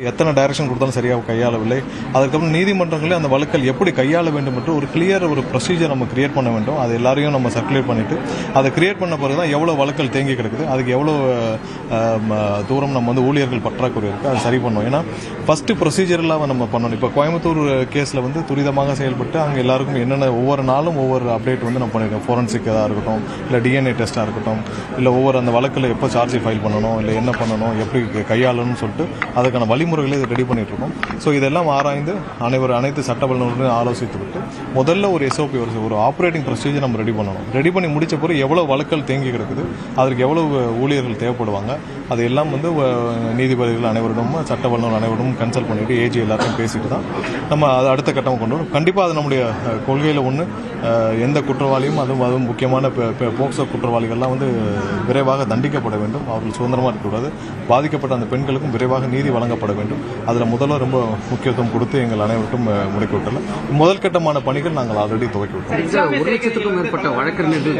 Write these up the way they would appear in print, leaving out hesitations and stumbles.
எத்தனை டைரக்ஷன் கொடுத்தாலும் சரியாக கையாளவில்லை. அதுக்கப்புறம் நீதிமன்றங்களே அந்த வழக்கல் எப்படி கையாள வேண்டும் என்று ஒரு கிளியர் ஒரு ப்ரொசீஜர் நம்ம கிரியேட் பண்ண வேண்டும். அது எல்லாரையும் நம்ம சர்க்குலேட் பண்ணிட்டு அதை கிரியேட் பண்ண பிறகு தான் எவ்வளோ வழக்கல் தேங்கி கிடக்குது, அதுக்கு எவ்வளோ தூரம் நம்ம வந்து ஊழியர்கள் பற்றாக்குறை இருக்குது அதை சரி பண்ணோம். ஏன்னா ஃபஸ்ட்டு ப்ரொசீஜர்லாம் நம்ம பண்ணணும். இப்போ கோயம்புத்தூர் கேஸில் வந்து துரிதமாக செயல்பட்டு அங்கே எல்லாருக்கும் என்னென்ன ஒவ்வொரு நாளும் ஒவ்வொரு அப்டேட் வந்து நம்ம பண்ணியிருக்கோம். ஃபோரன்சிக்காக இருக்கட்டும், இல்லை டிஎன்ஏ டெஸ்ட்டாக இருக்கட்டும், இல்லை ஒவ்வொரு அந்த வழக்கில் எப்போ சார்ஜ் ஃபைல் பண்ணணும், இல்லை என்ன பண்ணணும், எப்படி கையாளணும்னு சொல்லிட்டு அதுக்கான வழிமுறைகளை இதை ரெடி பண்ணிட்டு இருக்கோம். ஸோ இதெல்லாம் ஆராய்ந்து அனைத்து சட்ட வல்லுநர்களும் ஆலோசித்து விட்டு முதல்ல ஒரு எஸ்ஓபி ஒரு ஆப்ரேட்டிங் ப்ரொசீஜர் நம்ம ரெடி பண்ணணும். ரெடி பண்ணி முடிச்ச பிறகு எவ்வளோ வழக்கல் தேங்கி கிடக்குது, அதற்கு எவ்வளவு ஊழியர்கள் தேவைப்படுவாங்க, அது எல்லாம் வந்து நீதிபதிகள் அனைவரிடமும் சட்ட வல்லுநர் அனைவரிடமும் கன்சல்ட் பண்ணிட்டு ஏஜி எல்லாத்தையும் பேசிட்டு தான் நம்ம அதை அடுத்த கட்டம் கொண்டு வரும். கண்டிப்பாக அது நம்முடைய கொள்கையில் ஒன்று, எந்த குற்றவாளியும் அதுவும் முக்கியமான போக்சோ குற்றவாளிகள்லாம் வந்து விரைவாக தண்டிக்கப்பட வேண்டும். அவர்கள் சுதந்திரமாக இருக்கக்கூடாது. பாதிக்கப்பட்ட அந்த பெண்களுக்கும் விரைவாக நீதி வழங்கப்பட வேண்டும். அதில் முதல்ல ரொம்ப முக்கியத்துவம் கொடுத்து எங்கள் அனைவருக்கும் முடக்கி விட்டல. முதல் கட்டமான பணிகள் நாங்கள் ஆல்ரெடி துவக்கி விட்டோம். 1 லட்சத்துக்கும் மேற்பட்ட வழக்கறிஞர்கள்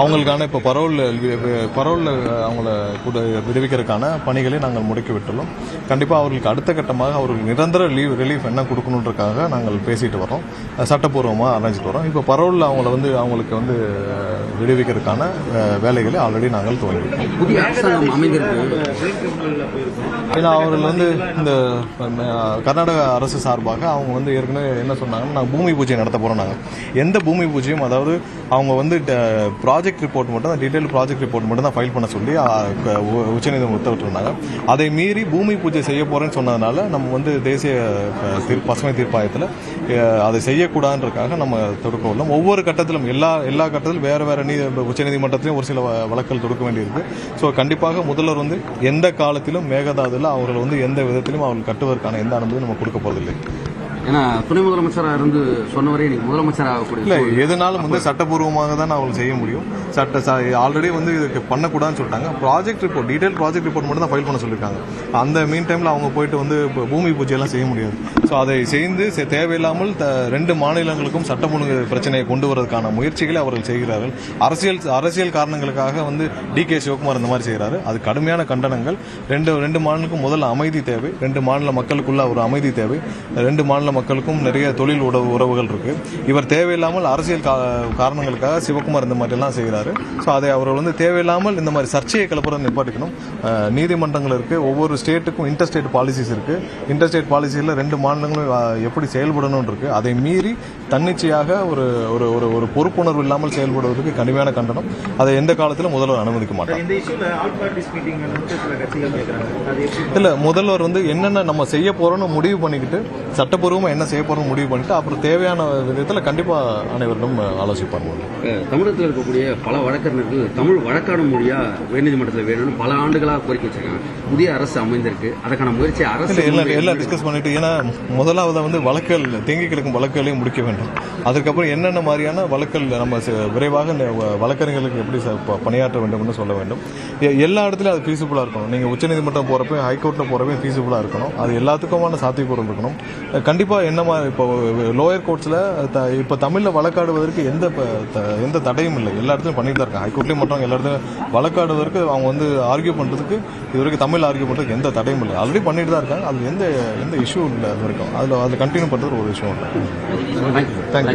அவங்களுக்கான இப்போ பரோல் அவங்கள கூட விடுவிக்கிறதுக்கான பணிகளை நாங்கள் முடக்கி விட்டுள்ளோம். கண்டிப்பாக அவர்களுக்கு அடுத்த கட்டமாக அவர்களுக்கு நிரந்தர ரிலீஃப் என்ன கொடுக்கணுன்றதுக்காக நாங்கள் பேசிட்டு வரோம், சட்டப்பூர்வமாக அரைஞ்சிட்டு வரோம். இப்போ பரோலில் அவங்களுக்கு வந்து விடுவிக்கிறதுக்கான வேலைகளை ஆல்ரெடி நாங்கள் துவங்கிவிட்டோம். புதிய அரசாங்கம் அமைந்திருக்கு. ஏன்னா அவர்கள் வந்து இந்த கர்நாடக அரசு சார்பாக அவங்க வந்து ஏற்கனவே என்ன சொன்னாங்கன்னா, நாங்கள் பூமி பூஜை நடத்த போகிறோம். நாங்கள் எந்த பூமி பூஜையும், அதாவது அவங்க வந்து ப்ராஜெக்ட் ரிப்போர்ட் மட்டும் தான், டீட்டெயில் ப்ராஜெக்ட் ரிப்போர்ட் மட்டும் தான் ஃபைல் பண்ண சொல்லி உச்சநீதிமன்றம் உத்தரவிட்டிருந்தாங்க. அதை மீறி பூமி பூஜை செய்ய போகிறேன்னு சொன்னதுனால நம்ம வந்து தேசிய பசுமை தீர்ப்பாயத்தில் அதை செய்யக்கூடாதுன்றதுக்காக நம்ம தொடுக்க உள்ளோம். ஒவ்வொரு கட்டத்திலும் எல்லா கட்டத்திலும் வேறு உச்சநீதிமன்றத்திலையும் ஒரு சில வழக்கல் தொடுக்க வேண்டியிருக்கு. ஸோ கண்டிப்பாக முதல்வர் வந்து எந்த காலத்திலும் மேகதாதுல அவர்கள் வந்து எந்த விதத்திலும் அவர்கள் கட்டுவதற்கான எந்த அனுமதியும் நம்ம கொடுக்க போவதில்லை. ஏன்னா துணை முதலமைச்சராக இருந்து சொன்னவரை இன்னைக்கு முதலமைச்சர் ஆகக்கூடிய இல்லை, எதுனாலும் வந்து சட்டப்பூர்வமாக தான் அவங்க செய்ய முடியும். ஆல்ரெடி வந்து இதுக்கு பண்ணக்கூடாதுன்னு சொல்லிட்டாங்க. டீடைல் ப்ராஜெக்ட் ரிப்போர்ட் மட்டும் தான் ஃபைல் பண்ண சொல்லியிருக்காங்க. அந்த மீன் டைமில் அவங்க போயிட்டு வந்து பூமி பூஜையெல்லாம் செய்ய முடியாது. ஸோ அதை செய்து தேவையில்லாமல் 2 மாநிலங்களுக்கும் சட்டம் ஒழுங்கு பிரச்சனையை கொண்டு வரதுக்கான முயற்சிகளை அவர்கள் செய்கிறார்கள். அரசியல் காரணங்களுக்காக வந்து DK சிவகுமார் இந்த மாதிரி செய்கிறாரு. அது கடுமையான கண்டனங்கள். 2 மாநிலங்களுக்கும் முதல்ல அமைதி தேவை. 2 மாநில மக்களுக்குள்ள ஒரு அமைதி தேவை. 2 மாநில மக்களுக்கும் நிறைய தொழில் உறவுகள் இருக்கு. இவர் தேவையில்லாமல் அரசியல் காரணங்களுக்காக சிவகுமார் இந்த மாதிரி எல்லாம் செய்கிறாரு. ஸோ அதை அவர்கள் வந்து தேவையில்லாமல் இந்த மாதிரி சர்ச்சையை கிளப்புறதை நிப்பாட்டிக்கணும். நீதிமன்றங்கள் இருக்கு, ஒவ்வொரு ஸ்டேட்டுக்கும் இன்டர்ஸ்டேட் பாலிசிஸ் இருக்கு. இன்டர்ஸ்டேட் பாலிசியில் 2 மாநிலங்களும் எப்படி செயல்படணும் இருக்கு. அதை மீறி தன்னிச்சையாக ஒரு பொறுப்புணர்வு இல்லாமல் செயல்படுவதற்கு கடுமையான கண்டனம். அதை எந்த காலத்திலும் முதல்வர் அனுமதிக்க மாட்டார். இல்ல, முதல்வர் வந்து என்னென்ன நம்ம செய்ய போறோம்னு முடிவு பண்ணிக்கிட்டு சட்டப்பூர்வம் என்ன செய்ய போறோம் முடிவு பண்ணிட்டு அப்புறம் தேவையான விதத்தில் கண்டிப்பா அனைவரிடம் ஆலோசிப்பாங்க. தமிழகத்தில் இருக்கக்கூடிய பல வழக்கறிஞர்கள் தமிழ் வழக்கான மொழியா உயர்நீதிமன்றத்தில் வேணும்னு பல ஆண்டுகளாக கோரிக்கை வச்சிருக்காங்க. புதிய அரசு அமைந்திருக்கு, அதுக்கான முயற்சி அரசு எல்லாம் டிஸ்கஸ் பண்ணிட்டு, ஏன்னா முதலாவது வந்து வழக்கல் தேங்கி கிடக்கும் வழக்குகளையும் முடிக்க வேண்டும். அதுக்கப்புறம் என்னென்ன மாதிரியான வழக்கல் நம்ம விரைவாக வழக்கறிஞர்களுக்கு எப்படி பணியாற்ற வேண்டும் சொல்ல வேண்டும். எல்லா இடத்துலையும் அது ஃபீஸிபிளா இருக்கணும். நீங்க உச்சநீதிமன்றம் போறப்ப, ஹைகோர்ட்ல போறப்ப ஃபீஸிபிளா இருக்கணும். அது எல்லாத்துக்குமான சாத்தியக்கூறு இருக்கணும். கண்டிப்பா என்னமா இப்போ லோயர் கோர்ட்ஸ்ல இப்போ தமிழ்ல வழக்காடுவதற்கு எந்த தடையும் இல்லை. எல்லா இடத்துலையும் பண்ணிட்டு தான் இருக்காங்க. ஹைகோர்ட்லயும் மட்டும் எல்லா இடத்துலையும் வழக்காடுவதற்கு அவங்க வந்து ஆர்கியூ பண்றதுக்கு இதுவரைக்கும் தமிழ் ஆர்கியூ பண்றதுக்கு எந்த தடையும் இல்லை. ஆல்ரெடி பண்ணிட்டு தான் இருக்காங்க. அது எந்த இஷ்யூ இல்லை. அது வரைக்கும் அதில் கண்டினியூ பண்றது ஒரு விஷயம். தேங்க்யூ.